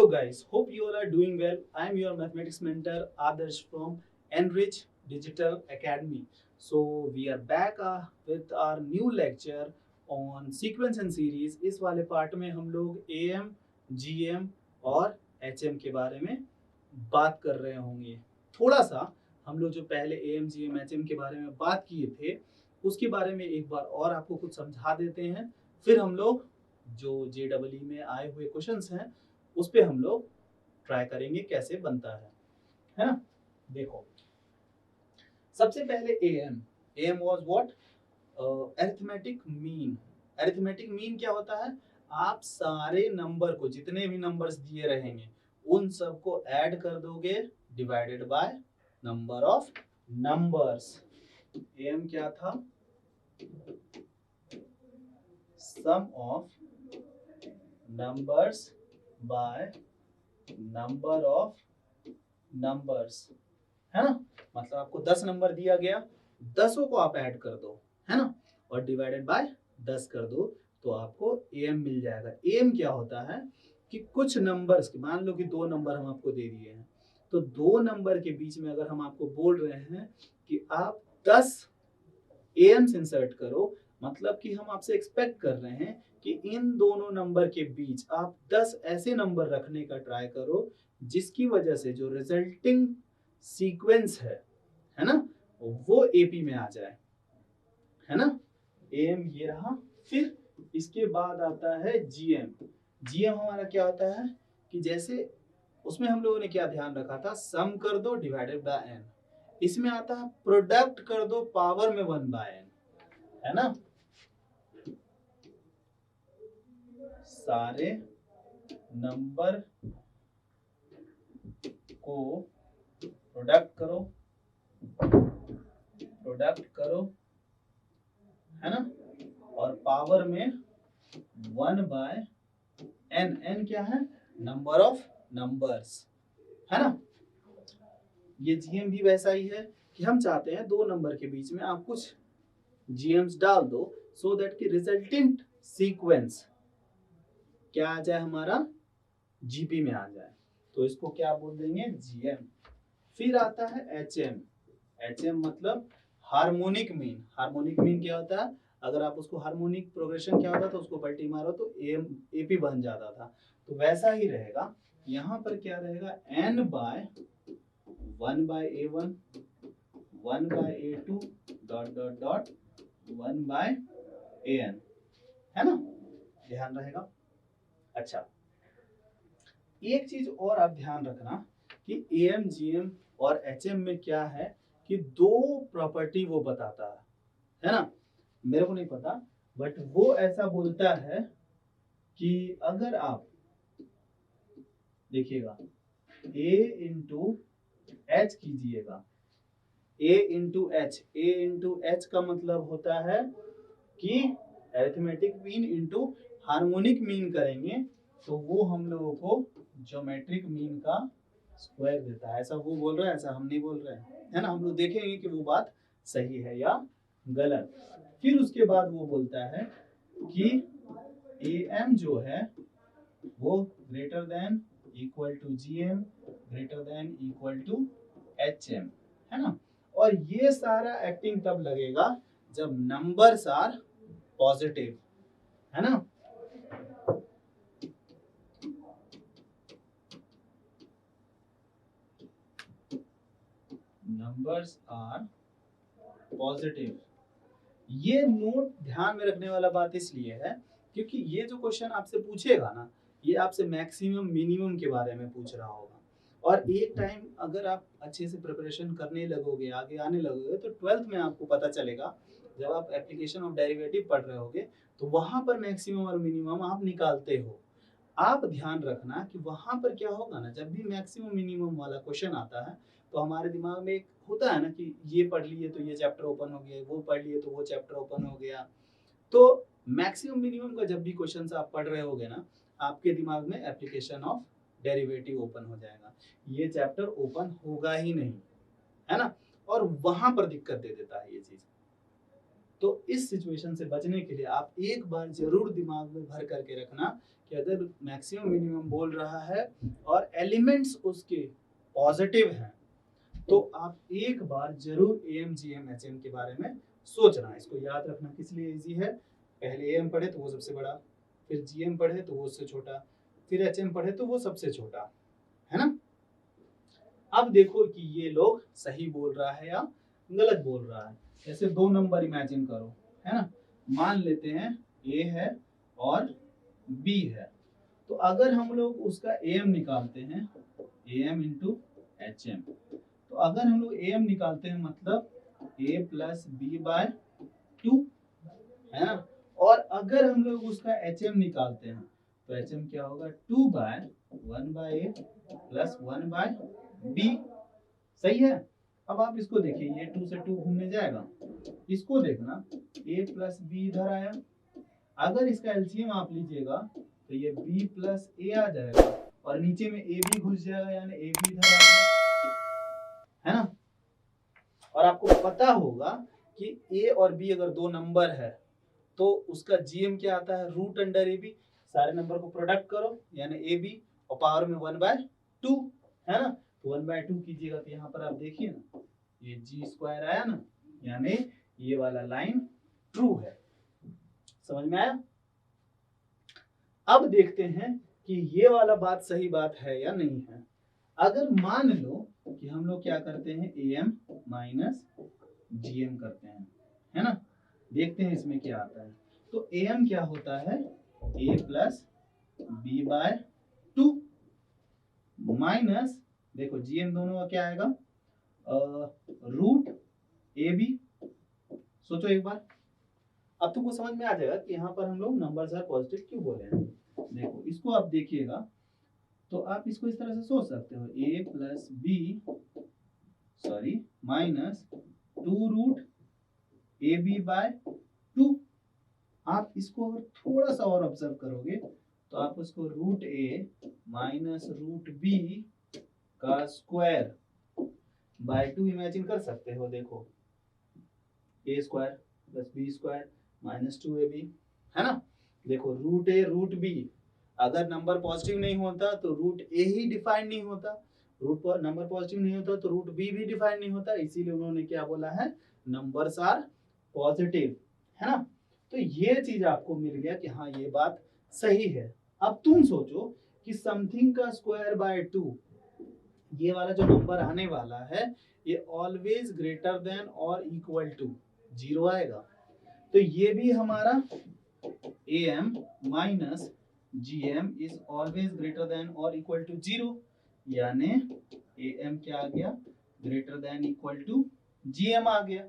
Hello guys, hope you all are doing well. I am your mathematics mentor Adarsh from Enrich Digital Academy. So we are back with our new lecture on sequence and series. इस वाले part में हम लोग AM, GM और HM के बारे में बात कर रहे होंगे। थोड़ा सा हम लोग जो पहले AM, GM, HM के बारे में बात किए थे उसके बारे में एक बार और आपको कुछ समझा देते हैं। फिर हम लोग जो JEE में आए हुए क्वेश्चंस हैं उस पे हम लोग ट्राई करेंगे कैसे बनता है ना। देखो सबसे पहले AM was what, arithmetic mean. Arithmetic mean क्या होता है, आप सारे नंबर को, जितने भी नंबर्स दिए रहेंगे उन सबको ऐड कर दोगे divided by number of numbers. M क्या था, sum of numbers by number of numbers, है ना। मतलब आपको 10 नंबर दिया गया, 10 को आप ऐड कर दो, है ना, और डिवाइडेड बाय 10 कर दो तो आपको एम मिल जाएगा। एम क्या होता है कि कुछ नंबर्स, मान लो कि 2 नंबर हम आपको दे दिए हैं, तो 2 नंबर के बीच में अगर हम आपको बोल रहे हैं कि आप 10 एम्स इंसर्ट करो, मतलब कि हम आपसे एक्सपेक्ट कर रहे हैं कि इन दोनों नंबर के बीच आप 10 ऐसे नंबर रखने का ट्राई करो जिसकी वजह से जो रिजल्टिंग सीक्वेंस है ना, वो एपी में आ जाए, है ना। एम ये रहा। फिर इसके बाद आता है जीएम। जीएम हमारा क्या होता है कि जैसे उसमें हम लोगों ने क्या ध्यान रखा था, सम कर दो डिवाइडेड बाय एन। इसमें आता है प्रोडक्ट कर दो पावर में 1 बाय एन, है ना। सारे नंबर को प्रोडक्ट करो, है ना, और पावर में 1 बाय एन। एन क्या है, नंबर ऑफ नंबर्स, है ना। ये जीएम भी वैसा ही है कि हम चाहते हैं 2 नंबर के बीच में आप कुछ जीएम्स डाल दो सो दैट कि रिजल्टेंट सीक्वेंस क्या आ जाए, हमारा जीपी में आ जाए। तो इसको क्या बोल देंगे, जीएम। फिर आता है एचएम। एचएम मतलब हार्मोनिक मीन। हार्मोनिक मीन क्या होता है, अगर आप उसको हार्मोनिक प्रोग्रेशन क्या होता तो उसको पलटी मारो तो एम एपी बन जाता था, तो वैसा ही रहेगा। यहाँ पर क्या रहेगा, N by 1 by A one, 1 by A two dot dot dot 1 by N, है ना, ध्यान रहेगा। अच्छा, एक चीज और आप ध्यान रखना कि एएम जीएम और एचएम में क्या है कि 2 प्रॉपर्टी वो बताता है ना। मेरे को नहीं पता बट वो ऐसा बोलता है कि अगर आप देखिएगा ए इंटू एच कीजिएगा, ए इंटू एच का मतलब होता है कि arithmetic mean into harmonic mean करेंगे तो वो हम लोगों को ज्योमेट्रिक मीन का स्क्वायर देता है। ऐसा वो बोल रहा है, ऐसा हम नहीं बोल रहे हैं, है ना। हम लोग देखेंगे कि वो बात सही है या गलत। फिर उसके बाद वो बोलता है कि एम जो है वो greater than equal to GM, greater than equal to HM, है ना। और ये सारा एक्टिंग तब लगेगा जब नंबर्स आर पॉजिटिव, है ना। Numbers are positive. ये नोट ध्यान में रखने वाला बात इसलिए है क्योंकि ये जो क्वेश्चन आपसे पूछेगा ना, ये आपसे मैक्सिमम मिनिमम के बारे में पूछ रहा होगा। और एक टाइम अगर आप अच्छे से प्रिपरेशन करने लगोगे, आगे आने लगोगे, तो 12th में आपको पता चलेगा जब आप एप्लीकेशन ऑफ डेरिवेटिव पढ़ रहे होगे तो वहां पर मैक्सिमम और मिनिमम आप निकालते हो। आप ध्यान रखना कि वहां पर क्या होगा ना, जब भी मैक्सिमम मिनिमम वाला क्वेश्चन आता है तो हमारे दिमाग में एक होता है ना कि ये पढ़ लिए तो ये चैप्टर ओपन हो गया, वो पढ़ लिए तो वो चैप्टर ओपन हो गया। तो मैक्सिमम मिनिमम का जब भी क्वेश्चन आप पढ़ रहे होगे ना, आपके दिमाग में एप्लीकेशन ऑफ डेरिवेटिव ओपन हो जाएगा, ये चैप्टर ओपन होगा ही नहीं, है ना। और वहां पर दिक्कत दे देता है ये चीज। तो इस सिचुएशन से बचने के लिए आप एक बार जरूर दिमाग में भर करके रखना कि अगर मैक्सिमम मिनिमम बोल रहा है और एलिमेंट्स उसके पॉजिटिव हैं तो आप एक बार जरूर M G M H M के बारे में सोचना। इसको याद रखना किस लिए इजी है, पहले एम पढ़े तो वो सबसे बड़ा, फिर जी एम पढ़े तो वो उससे छोटा, फिर एच एम पढ़े तो वो सबसे छोटा, है ना। अब देखो कि ये लोग सही बोल रहा है या गलत बोल रहा है। ऐसे दो नंबर इमेजिन करो, है ना। मान लेते हैं ए है और बी है, तो अगर हम लोग उसका एम निकालते हैं, एम इंटू एच एम, तो अगर हम लोग एम निकालते हैं मतलब ए प्लस बी बाय 2, है ना। और अगर हम लोग उसका एच एम निकालते हैं तो एच एम क्या होगा 2 by 1 bye A plus 1 bye B. सही है। अब आप इसको देखिए, ये 2 से 2 घूमने जाएगा, इसको देखना a प्लस बी इधर आया, अगर इसका एलसीएम आप लीजिएगा तो ये b प्लस ए आ जाएगा और नीचे में a भी घुस जाएगा, यानी a भी इधर आ जाएगा, है ना। और आपको पता होगा कि a और b अगर दो नंबर है तो उसका जीएम क्या आता है, रूट अंडर ए बी। सारे नंबर को प्रोडक्ट करो यानी ए बी और पावर में 1/2, है ना। तो 1/2 कीजिएगा तो यहाँ पर आप देखिए ना ये जी स्क्वायर आया ना, यानी ये वाला लाइन ट्रू है। समझ में आया। अब देखते हैं कि ये वाला बात सही बात है या नहीं है। अगर मान लो कि हम लोग क्या करते हैं, am माइनस gm करते हैं, है ना। देखते हैं इसमें क्या आता है। तो am क्या होता है, a plus B by 2 minus, देखो gm दोनों का क्या आएगा, रूट ए बी। सोचो एक बार, अब तुमको समझ में आ जाएगा कि यहाँ पर हम लोग नंबर्स आर पॉजिटिव क्यों बोले हैं। देखो इसको आप देखिएगा तो आप इसको इस तरह से सोच सकते हो, a plus B sorry minus 2 root A B by 2। आप इसको अगर थोड़ा सा और ऑब्जर्व करोगे तो आप उसको root A minus root B का स्क्वायर बाय 2 इमेजिन कर सकते हो। देखो A square plus B square minus 2ab, है ना। देखो रूट ए रूट बी, अगर नंबर पॉजिटिव नहीं होता तो रूट ए ही डिफाइन नहीं होता, रूट पर नंबर पॉजिटिव नहीं होता तो रूट बी भी डिफाइन नहीं होता। इसीलिए उन्होंने क्या बोला है, नंबर्स आर पॉजिटिव, है ना। तो ये चीज आपको मिल गया कि हाँ ये बात सही है। अब तुम सोचो कि समथिंग का स्क्वायर बाय 2, ये वाला जो नंबर आने वाला है ये ऑलवेज ग्रेटर देन और इक्वल टू 0 आएगा। तो ये भी हमारा am minus gm is always greater than और इक्वल टू 0, यानी am क्या आ गया, greater than equal to gm आ गया।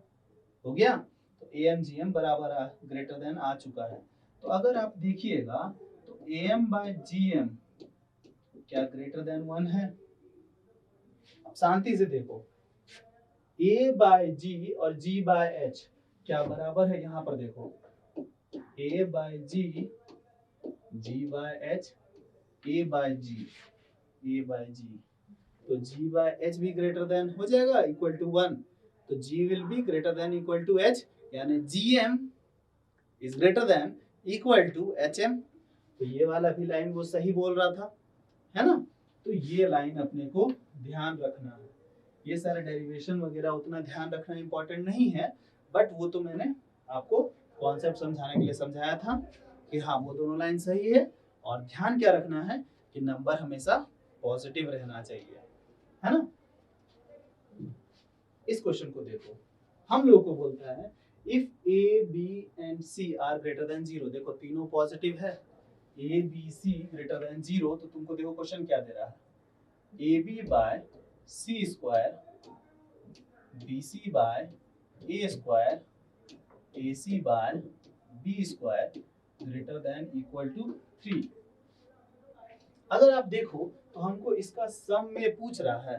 हो गया। तो am gm बराबर ग्रेटर देन आ चुका है। तो अगर आप देखिएगा तो am बाय gm क्या ग्रेटर देन 1 है। अब शांति से देखो, a बाय g और g बाय h क्या बराबर है, यहाँ पर देखो a by g g by h, a by g a by g, तो g बाय h भी ग्रेटर देन हो जाएगा इक्वल टू 1, तो g will be greater than equal to h, यानी gm is greater than equal to hm। तो ये वाला भी लाइन वो सही बोल रहा था, है ना। तो ये लाइन अपने को ध्यान रखना है। ये सारे डेरिवेशन वगैरह उतना ध्यान रखना इंपॉर्टेंट नहीं है, बट वो तो मैंने आपको कॉन्सेप्ट समझाने के लिए समझाया था कि हाँ वो दोनों लाइन सही है। और ध्यान क्या रखना है कि नंबर हमेशा पॉजिटिव रहना चाहिए, है ना। इस क्वेश्चन को देखो, हम लोग को बोलता है if A B and C are greater than 0, देखो तीनों पॉजिटिव है, A B C greater than 0, तो तुमको देखो क्वेश्चन क्या दे रहा है, A B by C square B C by A square A C by B square greater than equal to 3। अगर आप देखो तो हमको इसका सम में पूछ रहा है,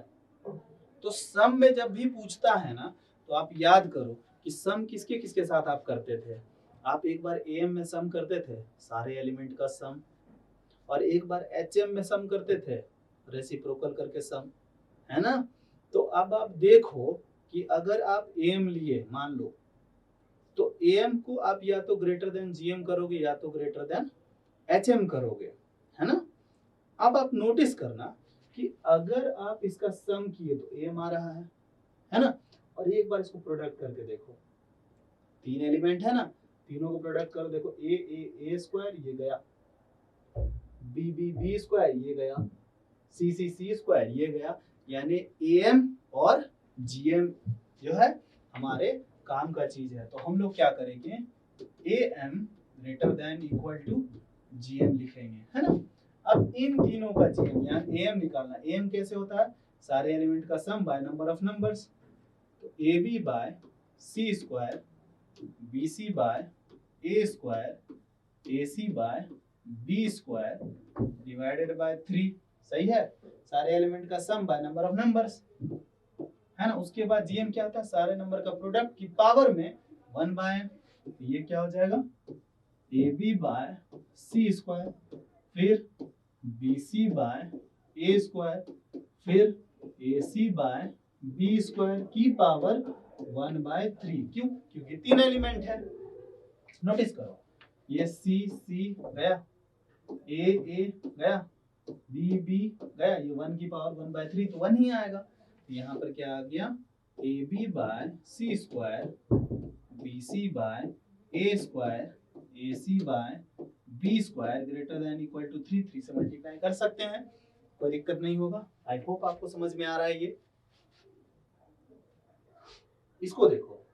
तो सम में जब भी पूछता है ना तो आप याद करो कि सम किसके किसके साथ आप करते थे। आप एक बार am में सम करते थे सारे एलिमेंट का सम, और एक बार hm में सम करते थे रेसिप्रोकल करके सम, है ना। तो अब आप देखो कि अगर आप am लिए मान लो तो एम को आप या तो ग्रेटर देन जीएम करोगे या तो ग्रेटर देन एचएम करोगे, है ना। अब आप नोटिस करना कि अगर आप इसका सम किए तो एम आ रहा है ना। और एक बार इसको प्रोडक्ट करके देखो, तीन एलिमेंट है ना, तीनों को प्रोडक्ट करो, देखो ए स्क्वायर ये गया, बी स्क्वायर ये गया, सी स्क्वायर ये गया, यानी एम और जीएम जो है हमारे काम का चीज है। तो हम लोग क्या करेंगे, A M greater than equal to GM लिखेंगे, है ना। अब इन तीनों का जीएम यानी एम निकालना, एम कैसे होता है, सारे एलिमेंट का sum by number of numbers. तो A B by C square, B C by A square, A C by B square divided by 3, सही है। सारे एलिमेंट का sum by number of numbers, है ना। उसके बाद जीएम क्या होता है, सारे नंबर का प्रोडक्ट की पावर में 1 बाय n। तो ये क्या हो जाएगा, A B by C square, फिर B C by A square, फिर A C by B square की पावर 1 बाय 3। क्यों, क्योंकि तीन एलिमेंट है। नोटिस करो, ये सी गया, ए गया, बी गया, ये 1 की पावर 1 बाय 3 तो 1 ही आएगा। तो यहाँ पर क्या आ गया, A B by C square, B C by A square, A C by B square greater than equal to 3 से मल्टीप्लाई कर सकते हैं, कोई दिक्कत नहीं होगा। आई होप आपको समझ में आ रहा है ये। इसको देखो,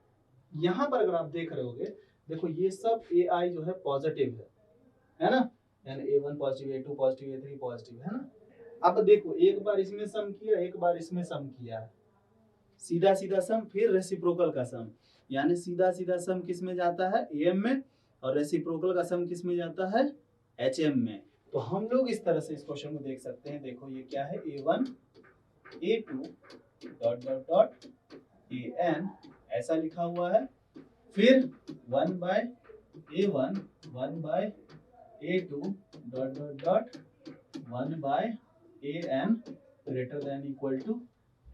यहाँ पर अगर आप देख रहे होगे, देखो ये सब ए आई जो है पॉजिटिव है ना, यानी A1 positive, A2 positive, A3 positive, है ना। अब देखो, एक बार इसमें सम किया, एक बार इसमें सम किया, सीधा सीधा सम, फिर रेसिप्रोकल का सम, यानी सीधा सीधा सम किस में जाता है, एम में, और रेसिप्रोकल का सम किस में जाता है, एचएम में। तो हम लोग इस तरह से इस क्वेश्चन को देख सकते हैं। देखो ये क्या है, A1 A2 dot dot dot AN ऐसा लिखा हुआ है, फिर 1 by A1 1 by A2 dot dot dot 1 by AN greater than equal to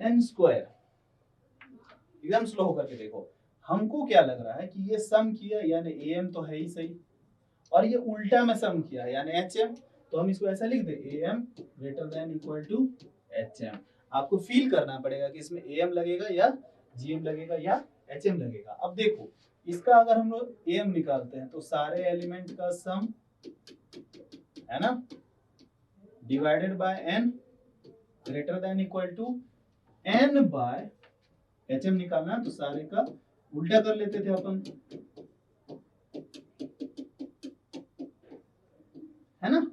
n square. एकदम स्लो होकर के देखो, हमको क्या लग रहा है कि ये सम किया यानी AM तो है ही सही, और ये उल्टा में सम किया यानी HM, तो हम इसको ऐसा लिख दे, AM greater than equal to HM। आपको फील करना पड़ेगा कि इसमें AM लगेगा या GM लगेगा या HM लगेगा। अब देखो, इसका अगर हम लोग AM निकालते हैं तो सारे एलिमेंट का सम, है ना, divided by n greater than equal to n by HM निकालना, तो सारे का उल्टा कर लेते थे अपन, है ना।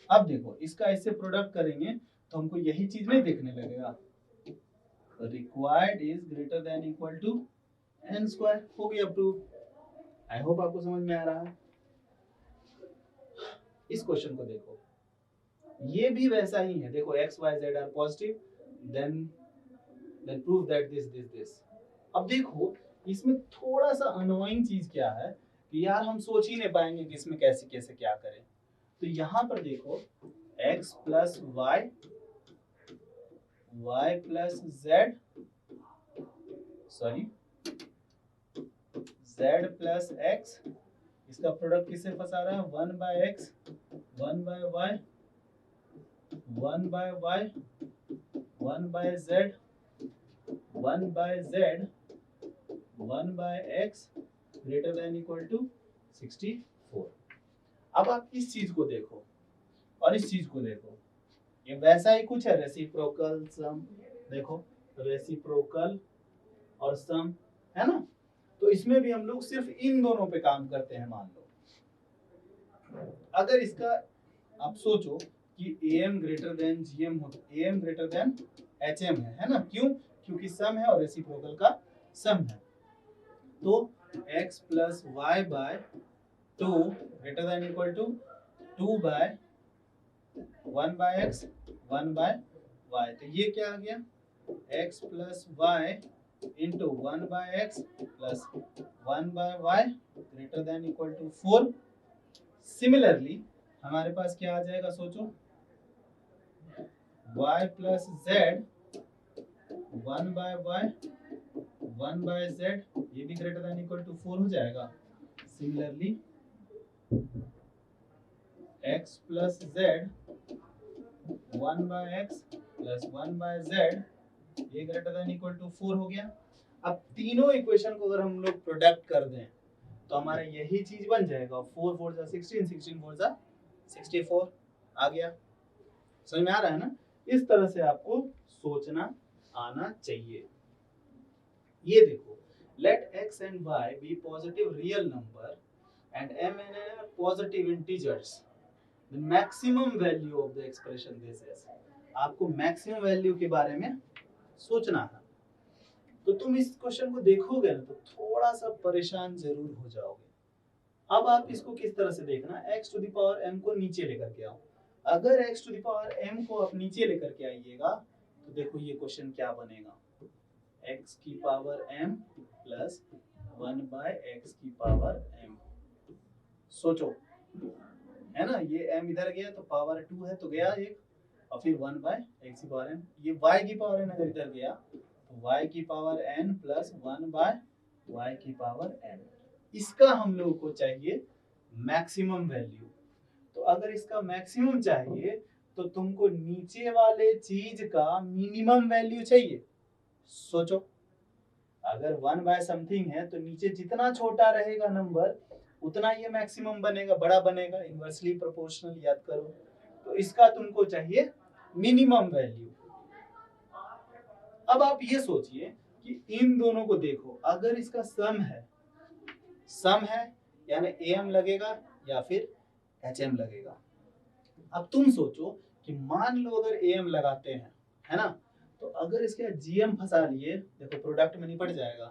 अब देखो, इसका इससे प्रोडक्ट करेंगे तो हमको यही चीज में देखने लगेगा, required is greater than equal to n square. हो गया प्रूफ। आई होप आपको समझ में आ रहा है। इस क्वेश्चन को देखो, ये भी वैसा ही है। देखो x y z are positive, then prove that this. अब देखो, इसमें थोड़ा सा अनोइंग चीज क्या है कि यार हम सोच ही नहीं पाएंगे कि इसमें कैसे कैसे क्या करें। तो यहाँ पर देखो, x plus Y, y plus Z, sorry z plus x, इसका प्रोडक्ट किससे फंसा रहा है, 1 by x 1 by y 1 by y 1 by z 1 by z 1 by x greater than equal to 64। अब आप इस चीज को देखो और इस चीज को देखो, ये वैसा ही कुछ है, रेसिप्रोकल सम। देखो, रेसिप्रोकल और सम, है ना। तो इसमें भी हम लोग सिर्फ इन दोनों पे काम करते हैं। मान लो अगर इसका आप सोचो कि AM ग्रेटर देन GM हो, AM ग्रेटर देन HM है ना। क्यों, क्योंकि सम है और रेसिप्रोकल का सम है। तो x plus Y by 2 greater than equal to 2 by 1 by x 1 by y। तो ये क्या आ गया, x plus Y into 1 by X plus 1 by Y greater than equal to 4। Similarly हमारे पास क्या आ जाएगा, सोचो, y plus Z 1 by Y 1 by z ये भी ग्रेटर देन इक्वल टू 4 हो जाएगा। Similarly x plus z 1 by x plus 1 by z ये ग्रेटर देन इक्वल टू 4 हो गया। अब तीनों इक्वेशन को अगर हम लोग प्रोडक्ट कर दें तो हमारा यही चीज बन जाएगा। 4 4 जा 16, 16 4 जा 64 आ गया। समझ में आ रहा है ना? इस तरह से आपको सोचना आना चाहिए। ये देखो, let x and y be positive real number and m and n are positive integers. The maximum value of the expression this is. आपको मैक्सिमम वैल्यू के बारे में सोचना है। तो तुम इस क्वेश्चन को देखोगे ना तो थोड़ा सा परेशान जरूर हो जाओगे। अब आप इसको किस तरह से देखना, x to the power m को नीचे लेकर के आओ। अगर x to the power m को आप नीचे लेकर के आइएगा तो देखो ये क्वेश्चन क्या बनेगा, x की power m plus 1 by x की पावर m। सोचो, है ना? ये m इधर गया तो पावर 2 है तो गया एक, और फिर 1 बाय x की पावर n। ये y की पावर n अगर इधर गया तो y की power n plus 1 by y की पावर n। इसका हम लोग को चाहिए मैक्सिमम वैल्यू। तो अगर इसका मैक्सिमम चाहिए तो तुमको नीचे वाले चीज का मिनिमम वैल्यू चाहिए। सोचो, अगर 1 बाय समथिंग है तो नीचे जितना छोटा रहेगा नंबर उतना ये मैक्सिमम बनेगा, बड़ा बनेगा, इनवर्सली प्रोपोर्शनल, याद करो। तो इसका तुमको चाहिए मिनिमम वैल्यू। अब आप ये सोचिए कि इन दोनों को देखो, अगर इसका सम है यानी am लगेगा या फिर hm लगेगा। अब तुम सोचो कि मान लो अगर am लगाते हैं, है ना, तो अगर इसके gm फंसा लिए, देखो प्रोडक्ट में निपट जाएगा।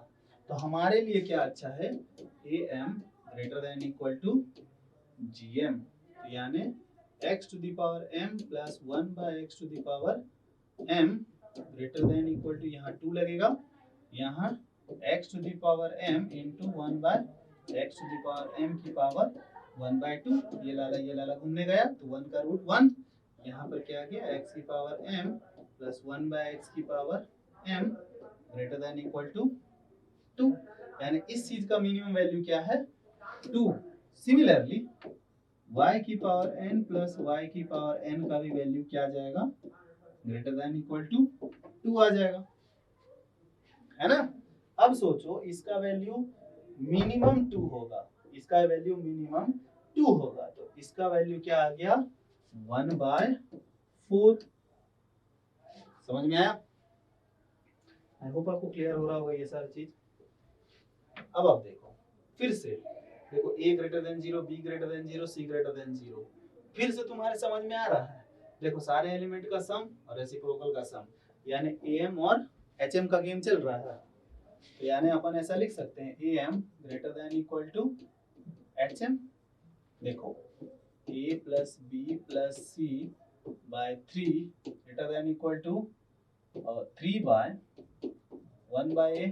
तो हमारे लिए क्या अच्छा है, am greater than equal to gm, तो यानी x to the power m plus 1 by x to the power m greater than equal to, यहाँ 2 लगेगा, यहाँ x to the power m into 1 by x to the power m की power 1 by 2। ये लाला घूमने गया तो 1 का रूट 1, यहाँ पर क्या आ गया, x की power m plus 1 by x की power m greater than equal to 2, यानी इस चीज का मिनिमम वैल्यू क्या है, 2। सिमिलरली y की पावर n प्लस y की पावर n का भी वैल्यू क्या आ जाएगा, ग्रेटर देन इक्वल टू 2 आ जाएगा, है ना? अब सोचो इसका वैल्यू मिनिमम 2 होगा, इसका वैल्यू मिनिमम 2 होगा, तो इसका वैल्यू क्या आ गया, 1 बाय 4। समझ में आया? आई होप आपको क्लियर हो रहा होगा ये सारी चीज। अब आप देखो, फिर से देखो, a greater than 0, b greater than 0, c greater than 0, फिर से तुम्हारे समझ में आ रहा है। देखो सारे एलिमेंट का सम और रेसिप्रोकल का सम, यानी am और hm का गेम चल रहा है। तो यानी अपन ऐसा लिख सकते हैं am greater than equal to hm। देखो a plus b plus c by 3 greater than equal to 3 by 1 by a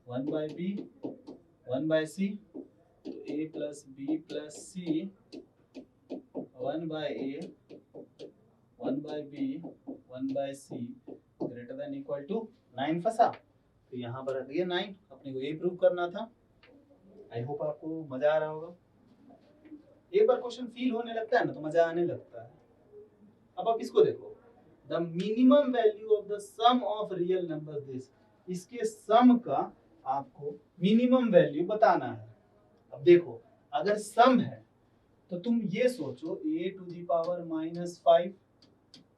1 by b 1 by c। तो a plus b plus c 1 by a 1 by b 1 by c greater than equal to 9 फंसा, तो यहाँ पर रख दिया 9, अपने को ये प्रूव करना था। आई होप आपको मजा आ रहा होगा। एक बार क्वेश्चन फील होने लगता है ना तो मजा आने लगता है। अब आप इसको देखो, the minimum value of the sum of real numbers this, इसके सम का आपको मिनिमम वैल्यू बताना है। अब देखो अगर सम है तो तुम ये सोचो a to the power -5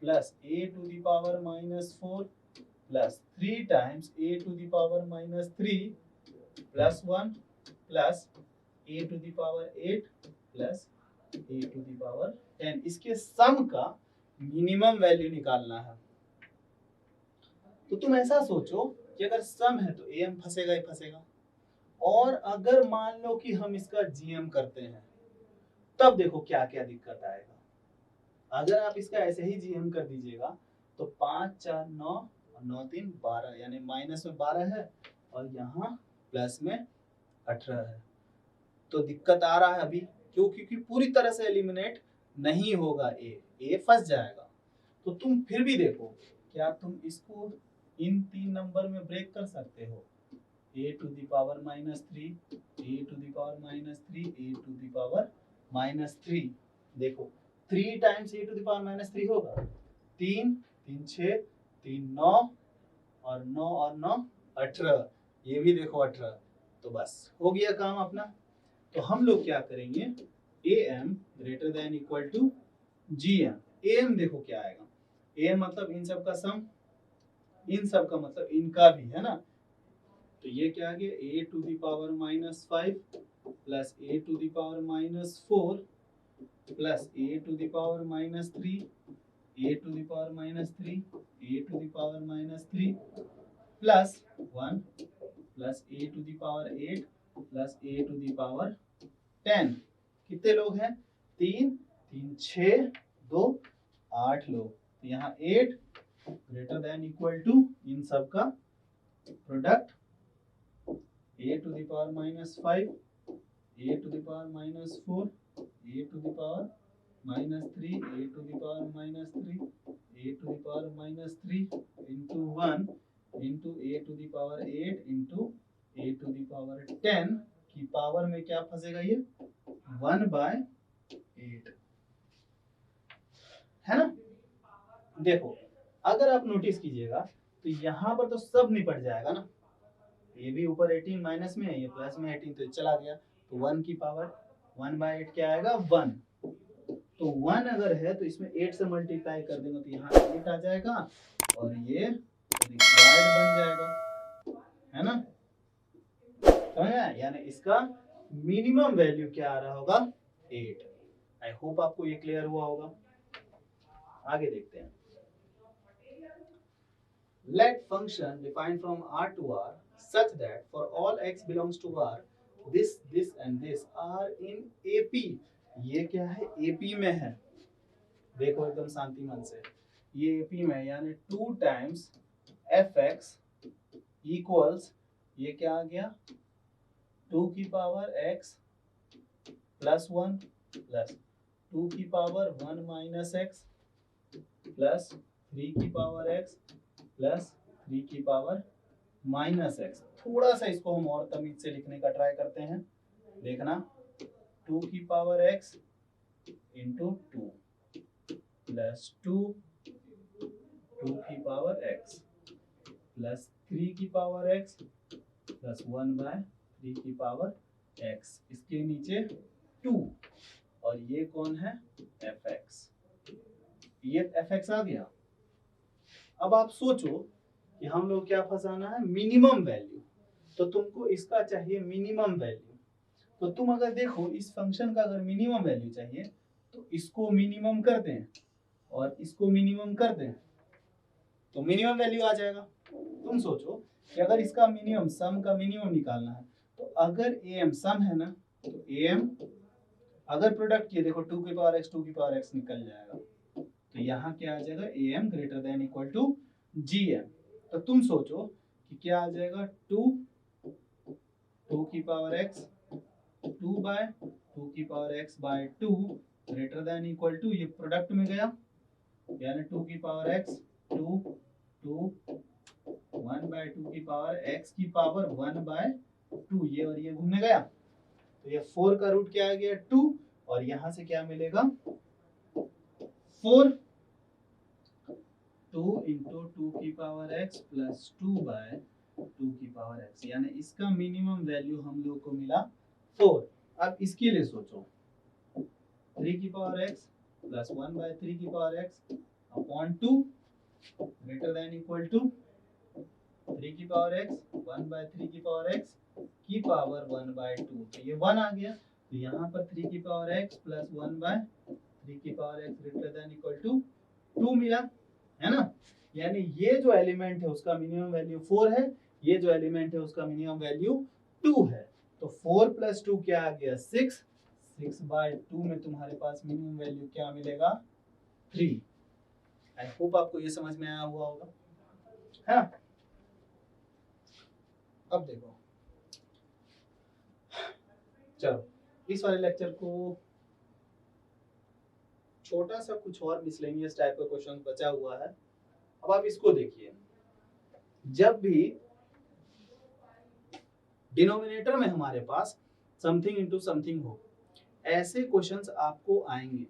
plus a to the power -4 plus 3 times a to the power -3 plus 1 plus a to the power 8 plus a to the power 10, इसके सम का मिनिमम वैल्यू निकालना है। तो तुम ऐसा सोचो कि अगर सम है तो am फंसेगा ही फंसेगा, और अगर मान लो कि हम इसका gm करते हैं तब देखो क्या क्या दिक्कत आएगा। अगर आप इसका ऐसे ही gm कर दीजिएगा तो 5 4 9 और 9 3 12, यानी माइनस में 12 है और यहाँ प्लस में 18 है। तो दिक्कत आ रहा है अभी, क्यों? क्योंकि पूरी तरह से एलिमिनेट नहीं होगा, ए फंस जाएगा। तो तुम फिर भी देखो क्या तुम इसको इन 3 नंबर में ब्रेक कर सकते हो। a to the power minus 3, a to the power minus 3, a to the power minus 3। देखो 3 times a to the power minus 3 होगा, 3 3 6 3 9 और 9 और 9 18, ये भी देखो 18। तो बस हो गया काम अपना। तो हम लोग क्या करेंगे, am greater than equal to gm। am देखो क्या आएगा, am मतलब इन सब का सम, इन सब का मतलब इनका भी, है ना। तो ये क्या आ गया, a to the power minus 5 plus a to the power minus 4 plus a to the power minus 3, a to the power minus 3, a to the power minus 3 plus 1 plus a to the power 8 plus a to the power 10। कितने लोग हैं, 3 3 6 2 8 लोग। तो यहाँ 8 greater than equal to इन सब का product a to the power minus 5, a to the power minus 4, a to the power minus 3, a to the power minus 3, a to the power minus 3 into 1 into a to the power 8 into a to the power 10 की power में क्या फंसेगा, ये 1/8, है ना। देखो अगर आप notice कीजिएगा तो यहाँ पर तो सब निपट जाएगा ना, ये भी ऊपर 18 माइनस में है, ये प्लस में 18, तो चला गया। तो 1 की पावर 1/8 क्या आएगा, 1। तो 1 अगर है तो इसमें 8 से मल्टीप्लाई कर देंगे तो यहाँ 8 आ जाएगा और ये रिक्वायर्ड बन जाएगा, है ना। समझ, यानी इसका मिनिमम वैल्यू क्या आ रहा होगा, 8। आई होप आपको ये क्लियर हुआ होगा। आगे देखते हैं। Let function defined from R to R such that for all x belongs to R, this and this are in AP। ये क्या है, AP में है। देखो एकदम शांति मन से, ये AP में है, यानी 2 टाइम्स fx इक्वल्स, ये क्या आ गया, 2 की पावर x प्लस 1 प्लस 2 की पावर 1 माइनस x प्लस 3 की पावर x प्लस 3 की पावर माइनस x। थोड़ा सा इसको हम और तमीज से लिखने का ट्राई करते हैं, देखना, 2 की पावर x इंटू 2 प्लस 2 की पावर x प्लस 3 की पावर x प्लस 1/3 की पावर x, इसके नीचे 2 और ये कौन है, fx। ये fx आ गया। अब आप सोचो कि हम लोग क्या फंसाना है, मिनिमम वैल्यू। तो तुमको इसका चाहिए मिनिमम वैल्यू। तो तुम अगर देखो इस फंक्शन का अगर मिनिमम वैल्यू चाहिए तो इसको मिनिमम कर दें और इसको मिनिमम कर दें तो मिनिमम वैल्यू आ जाएगा। तुम सोचो कि अगर इसका मिनिमम, सम का मिनिमम निकालना है तो अगर am सम है ना, तो am अगर प्रोडक्ट किए, देखो 2 की पावर x 2 की पावर x निकल जाएगा। तो यहाँ क्या आ जाएगा, am greater than equal to gm। तो तुम सोचो कि क्या आ जाएगा, 2 की पावर x 2 की power x by 2 greater than equal to, ये प्रोडक्ट में गया, यानी 2 की पावर x 2 1/2 की पावर x की पावर 1/2, ये और ये घूमने गया। तो ये 4 का रूट क्या आ गया, 2, और यहाँ से क्या मिलेगा, 4। 2 इंटू 2 की पावर x प्लस 2/2 की पावर x, यानी इसका मिनिमम वैल्यू हम लोग को मिला 4। अब इसके लिए सोचो, 3 की पावर x प्लस 1/3 की power x upon 2 greater than equal to 3 की पावर x 1/3 की पावर x की पावर 1/2। तो ये 1 आ गया। तो यहाँ पर 3 की पावर x प्लस 1/3 की power x greater than equal to 2 मिला, है ना। यानी ये जो एलिमेंट है उसका मिनिमम वैल्यू 4 है, ये जो एलिमेंट है उसका मिनिमम वैल्यू 2 है। तो 4 प्लस 2 क्या आ गया, 6। 6/2 में तुम्हारे पास मिनिमम वैल्यू क्या मिलेगा, 3। आई होप आपको ये समझ में आया हुआ होगा, है ना। अब देखो, चलो इस वाले लेक्चर को छोटा सा कुछ और मिसलेनियस टाइप का क्वेश्चन बचा हुआ है। अब आप इसको देखिए, जब भी डिनोमिनेटर में हमारे पास समथिंग इंटू समथिंग हो। ऐसे क्वेश्चंस आपको आएंगे,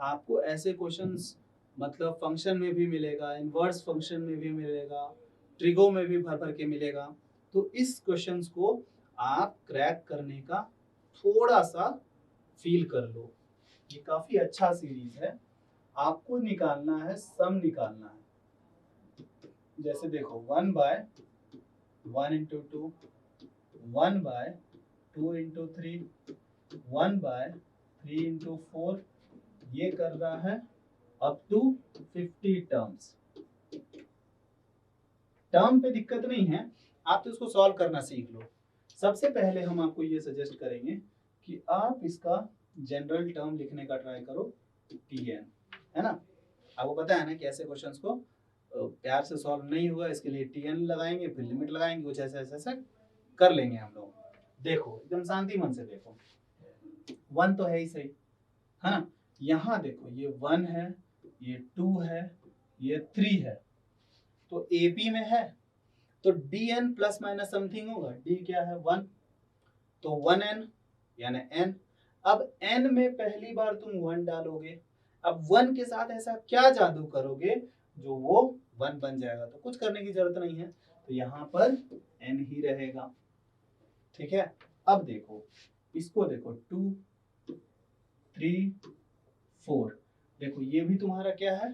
आपको ऐसे क्वेश्चंस मतलब फंक्शन में भी मिलेगा, इनवर्स फंक्शन में भी मिलेगा, ट्रिगो में भी भर भर के मिलेगा। तो इस क्वेश्चंस को आप क्रैक करने का थोड़ा सा फील कर लो। ये काफी अच्छा सीरीज है। आपको निकालना है, सम निकालना है। जैसे देखो 1 by 1 into 2, 1 by 2 into 3, 1 by 3 into 4, ये कर रहा है अप टू 50 टर्म्स। टर्म पे दिक्कत नहीं है, आप तो इसको सॉल्व करना सीख लो। सबसे पहले हम आपको ये सजेस्ट करेंगे कि आप इसका जनरल टर्म लिखने का ट्राई करो, Tn, है ना। आपको पता है ना कि ऐसे क्वेश्चंस को प्यार से सॉल्व नहीं हुआ, इसके लिए Tn लगाएंगे, फिर लिमिट लगाएंगे, कुछ ऐसा ऐसा कर लेंगे हम लोग। देखो एकदम शांति मन से देखो, 1 तो है ही सही, है ना। यहाँ देखो ये 1 है, ये 2 है, ये 3 है, तो AP में है तो Dn प्लस माइनस समथिंग होगा। D क्या है 1, तो 1n यानी n। अब n में पहली बार तुम 1 डालोगे, अब 1 के साथ ऐसा क्या जादू करोगे जो वो 1 बन जाएगा। तो कुछ करने की जरूरत नहीं है, तो यहाँ पर n ही रहेगा, ठीक है। अब देखो इसको देखो 2 3 4, देखो ये भी तुम्हारा क्या है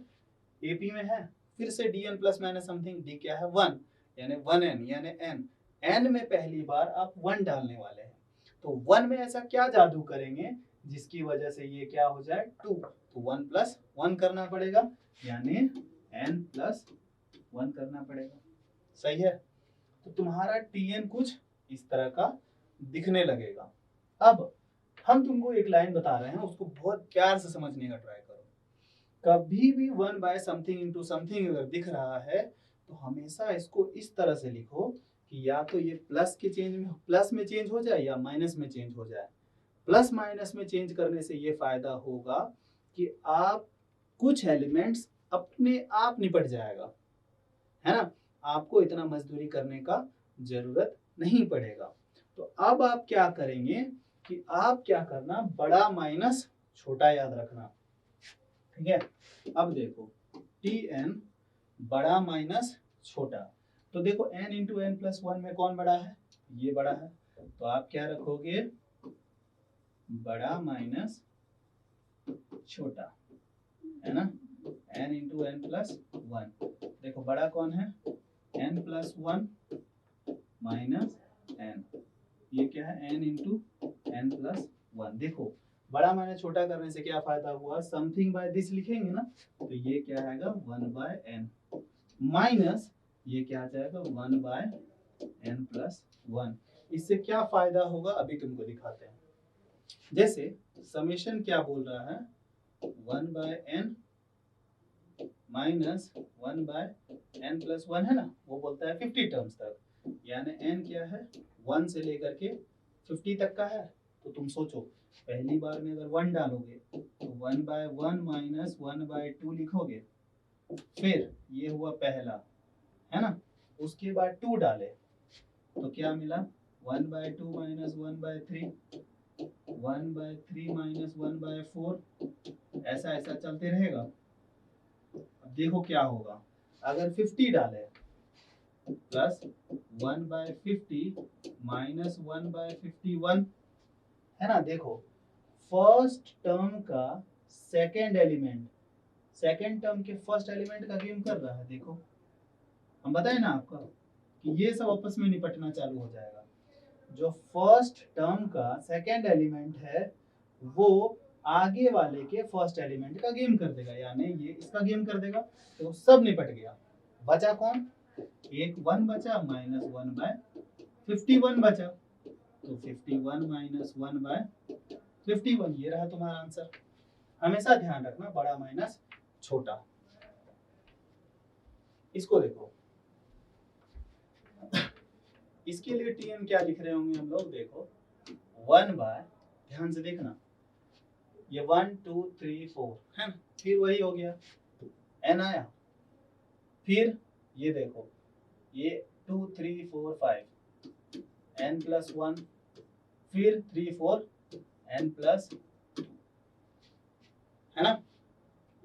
AP में है। फिर से Dn plus minus something, D क्या है 1 यानी 1n यानी n। n में पहली बार आप 1 डालने वाले हैं, तो 1 में ऐसा क्या जादू करेंगे जिसकी वजह से ये क्या हो जाए 2, तो 1 प्लस 1 करना पड़ेगा यानी n प्लस 1 करना पड़ेगा। सही है, तो तुम्हारा Tn कुछ इस तरह का दिखने लगेगा। अब हम तुमको एक लाइन बता रहे हैं, उसको बहुत प्यार से समझने का ट्राई करो। कभी भी 1 बाय समथिंग इंटू समथिंग अगर दिख रहा है तो हमेशा इसको इस तरह से लिखो कि या तो ये प्लस में चेंज हो जाए या माइनस में चेंज हो जाए। प्लस माइनस में चेंज करने से ये फायदा होगा कि आप कुछ एलिमेंट्स अपने आप निपट जाएगा, है ना। आपको इतना मजदूरी करने का जरूरत नहीं पड़ेगा। तो अब आप क्या करेंगे कि आप क्या करना, बड़ा माइनस छोटा याद रखना, ठीक है। अब देखो Tn बड़ा माइनस छोटा, तो देखो n इंटू एन प्लस 1 में कौन बड़ा है, ये बड़ा है, तो आप क्या रखोगे बड़ा माइनस छोटा, है ना। n इंटू एन प्लस 1, देखो बड़ा कौन है n प्लस 1 माइनस n, ये क्या है n इंटू एन प्लस 1। देखो बड़ा माइनस छोटा करने से क्या फायदा हुआ, समथिंग बाय दिस लिखेंगे ना, तो ये क्या आएगा 1 बाय n माइनस ये क्या आ जाएगा 1 बाय n प्लस 1। इससे क्या फायदा होगा अभी तुमको दिखाते हैं। जैसे समेशन क्या बोल रहा है 1 by n minus 1 by n plus 1, है ना। वो बोलता है 50 टर्म्स तक, यानी n क्या है 1 से लेकर के 50 तक का है। तो तुम सोचो पहली बार में अगर 1 डालोगे तो 1 बाय 1 माइनस 1 बाय 2 लिखोगे, फिर ये हुआ पहला, है ना। उसके बाद 2 डाले तो क्या मिला 1 by 2 minus 1 by 3, 1 by 3 minus 1 by 4, ऐसा ऐसा चलते रहेगा। अब देखो क्या होगा अगर 50 डाले प्लस 1 बाय 50 माइनस 1 बाय 51, है ना। देखो फर्स्ट टर्म का सेकेंड एलिमेंट सेकेंड टर्म के फर्स्ट एलिमेंट का गेम कर रहा है। देखो हम बताए ना आपको कि ये सब आपस में निपटना चालू हो जाएगा। जो फर्स्ट टर्म का सेकेंड एलिमेंट है वो आगे वाले के फर्स्ट एलिमेंट का गेम कर देगा, यानी ये इसका गेम कर देगा, तो सब निपट गया। बचा कौन, एक 1 बचा माइनस 1 बाय 51 बचा, तो 51 माइनस 1 बाय 51, ये रहा तुम्हारा आंसर। हमेशा ध्यान रखना बड़ा माइनस छोटा। इसको देखो इसके लिए Tn क्या लिख रहे होंगे हम लोग, देखो 1 बाय, ध्यान से देखना, ये 1 2 3 4 है ना, फिर वही हो गया n आया, फिर ये देखो ये 2 3 4 5 n प्लस 1, फिर 3 4 n प्लस, है ना।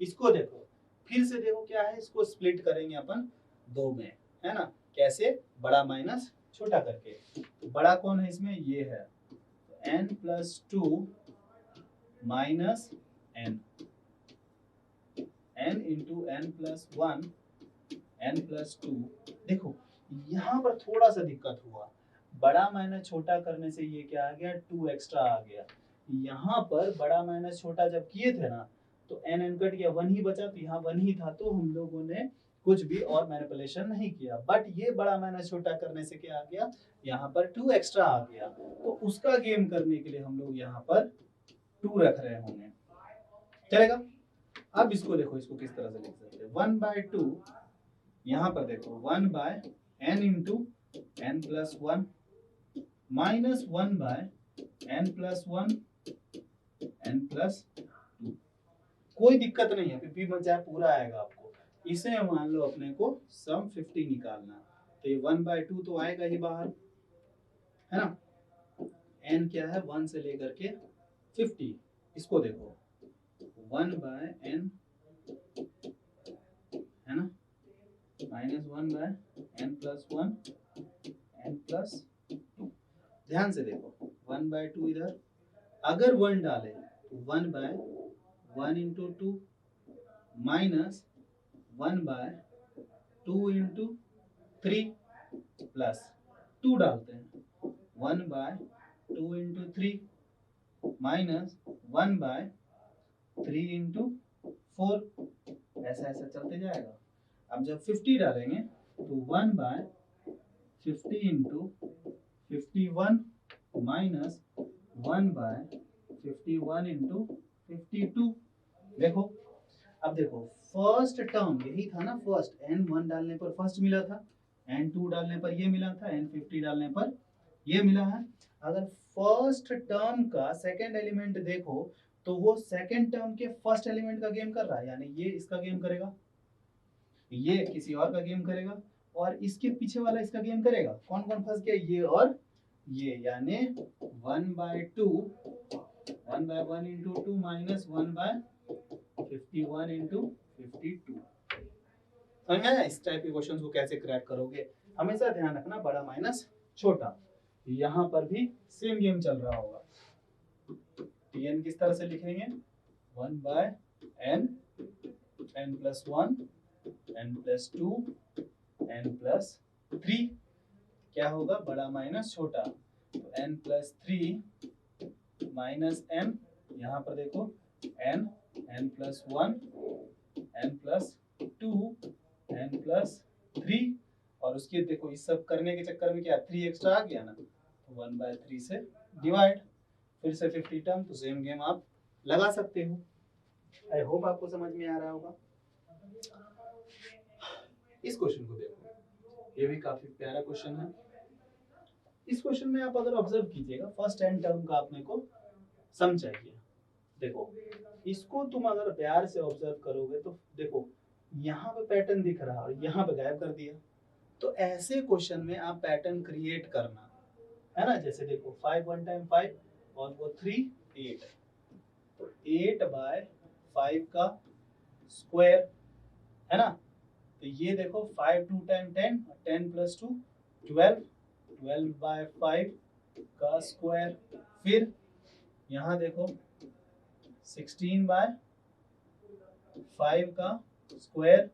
इसको देखो, फिर से देखो क्या है, इसको स्प्लिट करेंगे अपन दो में, है ना। कैसे? बड़ा माइनस छोटा करके। तो बड़ा कौन है इसमें? ये है, n plus 2 minus n, n into n plus 1 n plus 2। देखो यहाँ पर थोड़ा सा दिक्कत हुआ, बड़ा माइनस छोटा करने से ये क्या आ गया, 2 एक्स्ट्रा आ गया। यहाँ पर बड़ा माइनस छोटा जब किए थे ना, तो n n कट गया, 1 ही बचा, तो यहाँ 1 ही था, तो हम लोगों ने कुछ भी और मैनिपुलेशन नहीं किया। बट ये बड़ा माइनस छोटा करने से क्या आ गया, यहाँ पर 2 एक्स्ट्रा आ गया, तो उसका गेम करने के लिए हम लोग यहाँ पर 2 रख रहे होंगे, चलेगा। अब इसको देखो, इसको किस तरह से लिख सकते हैं, 1/2, यहाँ पर देखो 1 by n into n plus 1 minus 1 by n plus 1 n plus 2। कोई दिक्कत नहीं है, पीपी में चाहे पूरा आएगा आपको। इसे मान लो अपने को सम 50 निकालना, तो ये 1/2 तो आएगा ही बाहर, है ना। n क्या है, 1 से लेकर के 50। इसको देखो 1 बाय n, है ना, minus 1 by n plus 1 n plus 2। ध्यान से देखो 1/2 इधर, अगर 1 डाले तो 1 by 1 into 2 minus 1 by 2 into 3 plus 2 डालते हैं 1 by 2 into 3 minus 1 by 3 into 4। ऐसा ऐसा चलते जाएगा। अब जब 50 डालेंगे तो 1 by 50 into 51 minus 1 by 51 into 52। देखो, अब देखो फर्स्ट टर्म यही था ना, फर्स्ट n1 डालने पर फर्स्ट मिला था, n2 डालने पर ये मिला था, n50 डालने पर ये मिला है। अगर फर्स्ट टर्म का सेकंड एलिमेंट देखो तो वो सेकंड टर्म के फर्स्ट एलिमेंट का गेम कर रहा है, यानी ये इसका गेम करेगा, ये किसी और का गेम करेगा, और इसके पीछे वाला इसका गेम करेगा। कौन कौन फंस गया, ये और ये, यानी 1/2, 1/1 इंटू 2 माइनस 1/51 इंटू 52। समझ में आया? इस टाइप के क्वेश्चंस को कैसे क्रैक करोगे, हमेशा ध्यान रखना बड़ा माइनस छोटा। यहाँ पर भी सेम गेम चल रहा होगा। tn किस तरह से लिखेंगे, 1 by n, n plus 1, n plus 2, n plus 3। क्या होगा, बड़ा माइनस छोटा, तो n प्लस 3 माइनस n, यहाँ पर देखो n, n plus 1, n plus 2, n plus 3, और उसके देखो इस सब करने के चक्कर में क्या 3 एक्स्ट्रा आ गया ना, तो 1/3 से डिवाइड, फिर से 50 टर्म, तो सेम गेम आप लगा सकते हो। आई होप आपको समझ में आ रहा होगा। इस क्वेश्चन को देखो, ये भी काफी प्यारा क्वेश्चन है। इस क्वेश्चन में आप अगर ऑब्जर्व कीजिएगा, फर्स्ट एंड टर्म का आपने को सम चाहिए। देखो इसको तुम अगर प्यार से ऑब्जर्व करोगे तो देखो यहाँ पे पैटर्न दिख रहा है और यहाँ पे गायब कर दिया। तो ऐसे क्वेश्चन में आप पैटर्न क्रिएट करना, है ना। जैसे देखो 5 1 टाइम 5 और वो 3 8, तो 8/5 का स्क्वायर, है ना। तो ये देखो 5 2 टाइम 10, 10 प्लस 2 12, 12/5 का स्क्वायर। फिर यहाँ देखो 16/5 का स्क्वायर।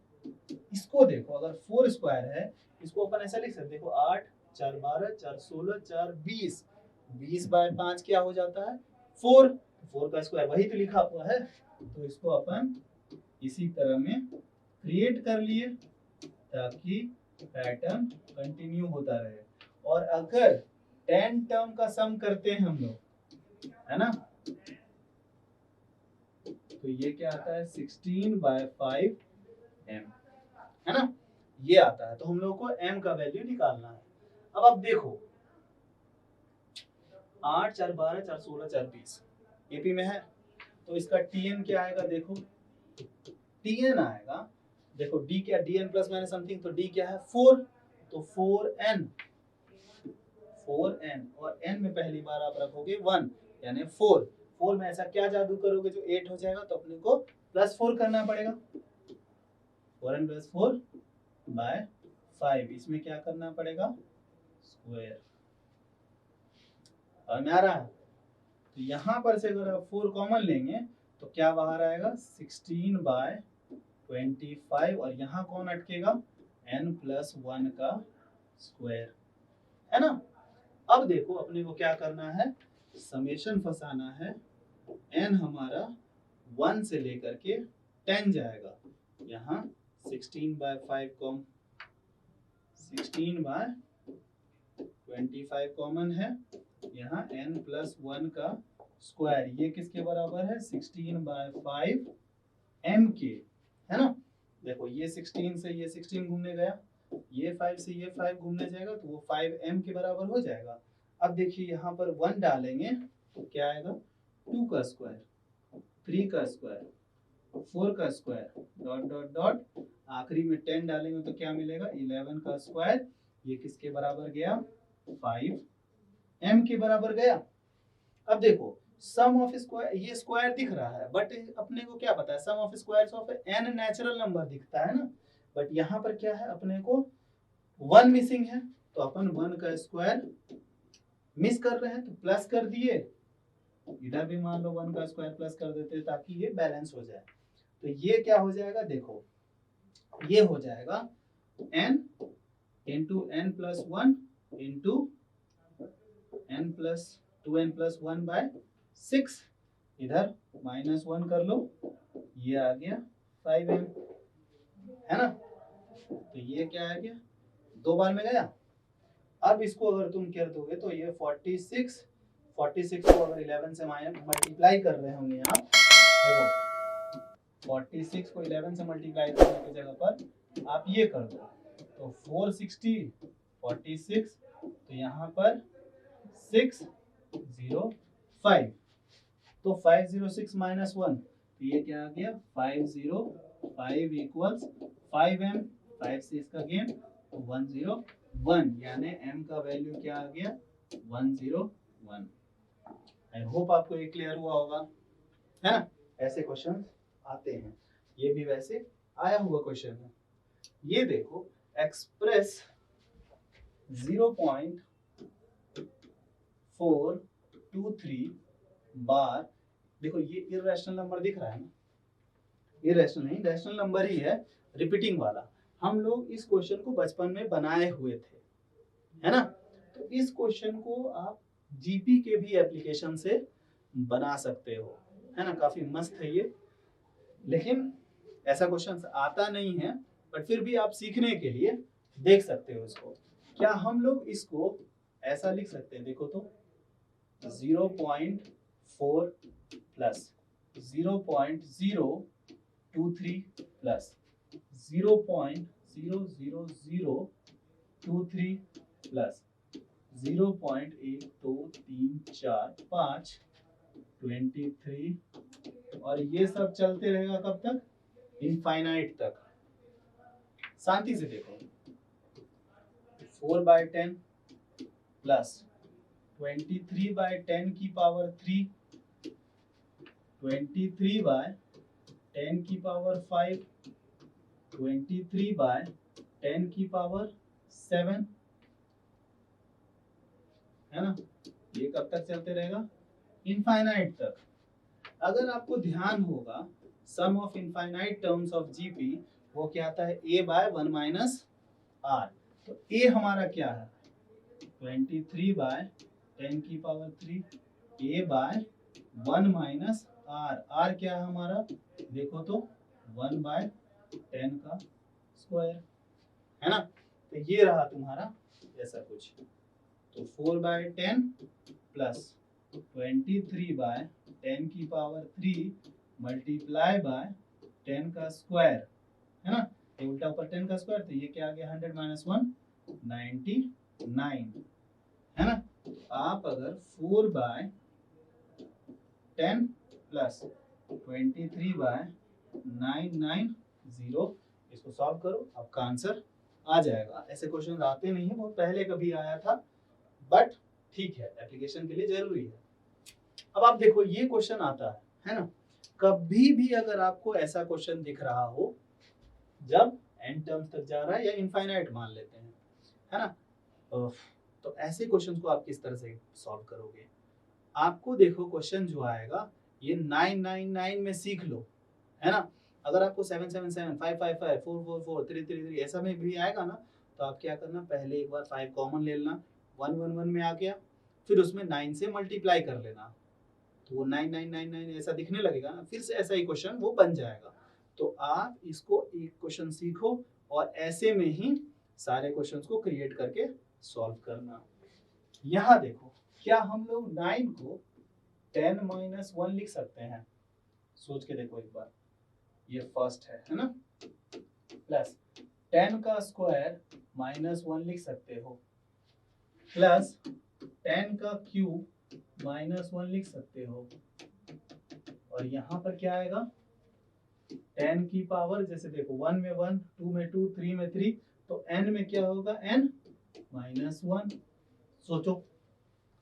इसको देखो अगर 4 स्क्वायर है, इसको अपन ऐसा लिख सकते, देखो 8 4 12 4 16 4 20, 20/5 क्या हो जाता है 4, 4 का स्क्वायर वही तो लिखा हुआ है। तो इसको अपन इसी तरह में क्रिएट कर लिए ताकि पैटर्न कंटिन्यू होता रहे। और अगर 10 टर्म का सम करते हैं हम लोग, है ना, तो ये क्या आता है 16/5 m, है ना, ये आता है। तो हम लोग को m का वैल्यू निकालना है। अब आप देखो 8 4 12 4 16 4 20 एपी में है, तो इसका tn क्या आएगा, देखो tn आएगा, देखो d क्या, dn प्लस माइनस समथिंग, तो d क्या है 4, तो 4n 4n, और n में पहली बार आप रखोगे 1 यानी 4। 4 में ऐसा क्या जादू करोगे जो 8 हो जाएगा, तो अपने को +4 करना पड़ेगा। 4n + 4 बाय 5, इसमें क्या करना पड़ेगा, स्क्वायर। और में आ रहा है, तो यहाँ पर से अगर आप 4 कॉमन लेंगे तो क्या बाहर आएगा, 16/25, और यहाँ कौन अटकेगा, n+1 का स्क्वायर, है ना। अब देखो अपने को क्या करना है, समेशन फंसाना है। n हमारा 1 से लेकर के 10 जाएगा, यहाँ 16/5 कॉमन, 16/25 कॉमन है, यहाँ n+1 का स्क्वायर, ये किसके बराबर है, 16/5 m के, है ना। देखो ये 16 से ये 16 घूमने गया, ये 5 से ये 5 घूमने जाएगा, तो वो 5m के बराबर हो जाएगा। अब देखिए यहाँ पर 1 डालेंगे तो क्या आएगा, 2 का स्क्वायर, 3 का स्क्वायर, 4 का स्क्वायर, डॉट डॉट डॉट, आखिरी में 10 डालेंगे तो क्या मिलेगा, 11 का स्क्वायर। ये किसके बराबर गया, 5m के बराबर गया। अब देखो सम ऑफ स्क्वायर, ये स्क्वायर दिख रहा है बट अपने को क्या पता है, sum of squares of n natural number दिखता है ना, बट यहाँ पर क्या है, अपने को 1 मिसिंग है, तो अपन 1 का स्क्वायर मिस कर रहे हैं तो प्लस कर दिए, इधर भी मान लो 1 का स्क्वायर प्लस कर देते ताकि ये बैलेंस हो जाए। तो ये क्या हो जाएगा, देखो ये हो जाएगा n into n+1 into n+2n+1/6, इधर -1 कर लो, ये आ गया 5m, है ना। तो ये क्या आ गया, 2 बार में गया। अब इसको अगर तुम कर दोगे तो ये 46 को अगर 11 से मल्टीप्लाई कर रहे होंगे आप, देखो 46 को 11 से मल्टीप्लाई करने की जगह पर आप ये कर दो, तो 460 46, तो यहाँ पर 605, तो 506 - 1, तो ये क्या आ गया, 505 इक्वल्स 5m, 5 से इसका गेन 101, यानी m का वैल्यू क्या आ गया, 101। आई होप आपको ये क्लियर हुआ होगा, है ना। ऐसे क्वेश्चन आते हैं, ये भी वैसे आया हुआ क्वेश्चन है। ये देखो एक्सप्रेस 0.423 बार, देखो ये इर्रेशनल नंबर दिख रहा है ना, इर्रेशनल नहीं रैशनल नंबर ही है, रिपीटिंग वाला। हम लोग इस क्वेश्चन को बचपन में बनाए हुए थे, है ना। तो इस क्वेश्चन को आप जीपी के भी एप्लीकेशन से बना सकते हो, है ना, काफी मस्त है ये। लेकिन ऐसा क्वेश्चन आता नहीं है, बट फिर भी आप सीखने के लिए देख सकते हो इसको। क्या हम लोग इसको ऐसा लिख सकते हैं, देखो तो 0.4 प्लस 0.023 प्लस 0.00023 प्लस 0.12345 23, और ये सब चलते रहेगा कब तक, इनफाइनाइट तक। शांति से देखो, 4/10 प्लस 23/10 की पावर 3, 23/10 की पावर 5, 23/10 की पावर 7, है ना। ये कब तक चलते रहेगा, इनफाइनाइट तक। अगर आपको ध्यान होगा, sum of infinite terms of GP वो क्या आता है, a/1 - r। तो a हमारा क्या है, 23/10 की पावर 3, a/1 - r। r क्या है हमारा, देखो तो 1/10 का स्क्वायर, है ना। तो ये रहा तुम्हारा ऐसा कुछ। तो 4/10 प्लस 23/10 की पावर 3 मल्टीप्लाई बाय 10 का स्क्वायर, है ना। ये उल्टा ऊपर 10 का स्क्वायर, तो ये क्या आ गया, 100 - 1 99, है ना। आप अगर 4/10 प्लस 23/990 इसको सॉल्व करो, आपका आंसर आ जाएगा। ऐसे क्वेश्चन आते नहीं है, बहुत पहले कभी आया था, बट ठीक है, एप्लीकेशन के लिए जरूरी है। अब आप देखो ये क्वेश्चन आता है ना, कभी भी अगर आपको ऐसा क्वेश्चन दिख रहा हो जब एन टर्म्स तक जा रहा है या इनफाइनाइट मान लेते हैं, है ना, तो ऐसे क्वेश्चन को आप किस तरह से सॉल्व करोगे? आपको देखो क्वेश्चन जो आएगा ये 999 में सीख लो, है ना। अगर आपको 777 555 444 333 ऐसा में भी आएगा ना, तो आप क्या करना, पहले एक बार 5 कॉमन ले लेना, 111 में आ गया, फिर उसमें 9 से मल्टीप्लाई कर लेना, तो वो 9999 ऐसा दिखने लगेगा ना, फिर से ऐसा ही क्वेश्चन वो बन जाएगा। तो आप इसको एक क्वेश्चन सीखो और ऐसे में ही सारे क्वेश्चंस को क्रिएट करके सॉल्व करना। यहाँ देखो, क्या हम लोग 9 को 10 माइनस 1 लिख सकते हैं? सोच के देखो एक बार, ये फर्स्ट है ना, प्लस 10 का स्क्वायर माइनस 1 लिख सकते हो, प्लस 10 का क्यूब माइनस 1 लिख सकते हो, और यहाँ पर क्या आएगा, 10 की पावर, जैसे देखो 1 में 1, 2 में 2, 3 में 3, तो n में क्या होगा, n माइनस 1। सोचो,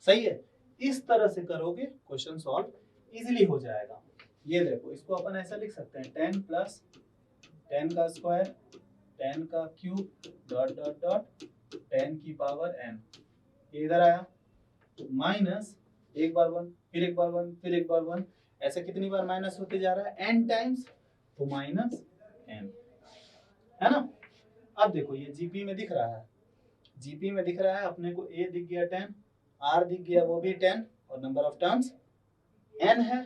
सही है? इस तरह से करोगे क्वेश्चन सॉल्व इजीली हो जाएगा। ये देखो, इसको अपन ऐसा लिख सकते हैं, 10 प्लस 10 का स्क्वायर 10 का क्यूब डॉट डॉट डॉट 10 की पावर n, ये इधर आया, माइनस एक बार 1, फिर एक बार 1, फिर एक बार 1, ऐसे कितनी बार माइनस होते जा रहा है, n टाइम्स, तो माइनस n, है ना। अब देखो ये जीपी में दिख रहा है, जीपी में दिख रहा है अपने को, a दिख गया 10, r दिख गया वो भी 10, और नंबर ऑफ टर्म्स n है,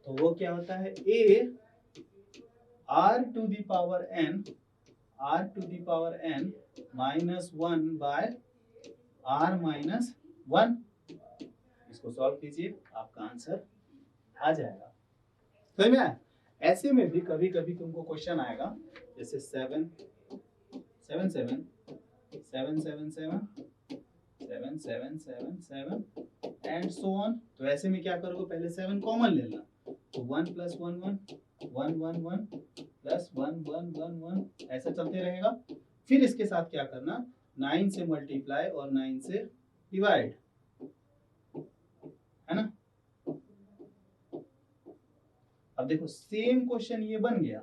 तो वो क्या होता है, a r to the power n minus 1 by r minus 1। इसको सॉल्व कीजिए, आपका आंसर आ जाएगा। समझ में आया? ऐसे में भी कभी कभी तुमको क्वेश्चन आएगा, जैसे 7 7 7 7 7 7 7 7 7 7 एंड सो ऑन। तो ऐसे में क्या करोगे, पहले 7 कॉमन ले लेना, तो 1 प्लस 1 1 1 1 1 प्लस 1 1 1 1 ऐसा चलते रहेगा। फिर इसके साथ क्या करना, 9 से मल्टीप्लाई और 9 से डिवाइड, है ना। अब देखो सेम क्वेश्चन ये बन गया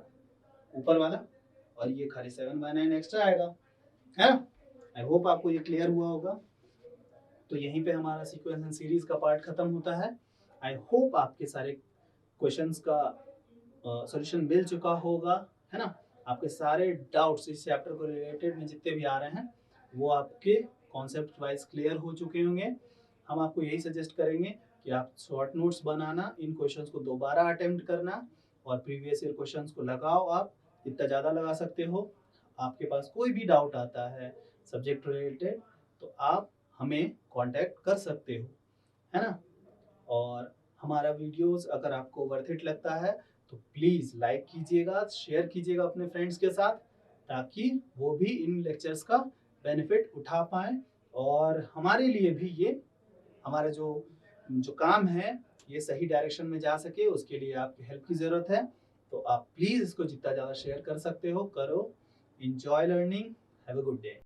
ऊपर वाला, और ये खाली 7/9 एक्स्ट्रा आएगा, है ना। आई होप आपको ये क्लियर हुआ होगा। तो यहीं पे हमारा सीक्वेंस एंड सीरीज का पार्ट खत्म होता है। आई होप आपके सारे क्वेश्चंस का सॉल्यूशन मिल चुका होगा, है ना। आपके सारे डाउट्स इस चैप्टर को रिलेटेड में जितने भी आ रहे हैं वो आपके कॉन्सेप्ट वाइज क्लियर हो चुके होंगे। हम आपको यही सजेस्ट करेंगे कि आप शॉर्ट नोट्स बनाना, इन क्वेश्चंस को दोबारा अटेम्प्ट करना, और प्रीवियस ईयर क्वेश्चंस को लगाओ, आप जितना ज़्यादा लगा सकते हो। आपके पास कोई भी डाउट आता है सब्जेक्ट रिलेटेड, तो आप हमें कांटेक्ट कर सकते हो, है ना। और हमारा वीडियोस अगर आपको वर्थ इट लगता है तो प्लीज़ लाइक कीजिएगा, शेयर कीजिएगा अपने फ्रेंड्स के साथ, ताकि वो भी इन लेक्चर्स का बेनिफिट उठा पाएँ, और हमारे लिए भी ये हमारा जो काम है ये सही डायरेक्शन में जा सके, उसके लिए आपकी हेल्प की ज़रूरत है। तो आप प्लीज़ इसको जितना ज़्यादा शेयर कर सकते हो करो। Enjoy learning, have a good day.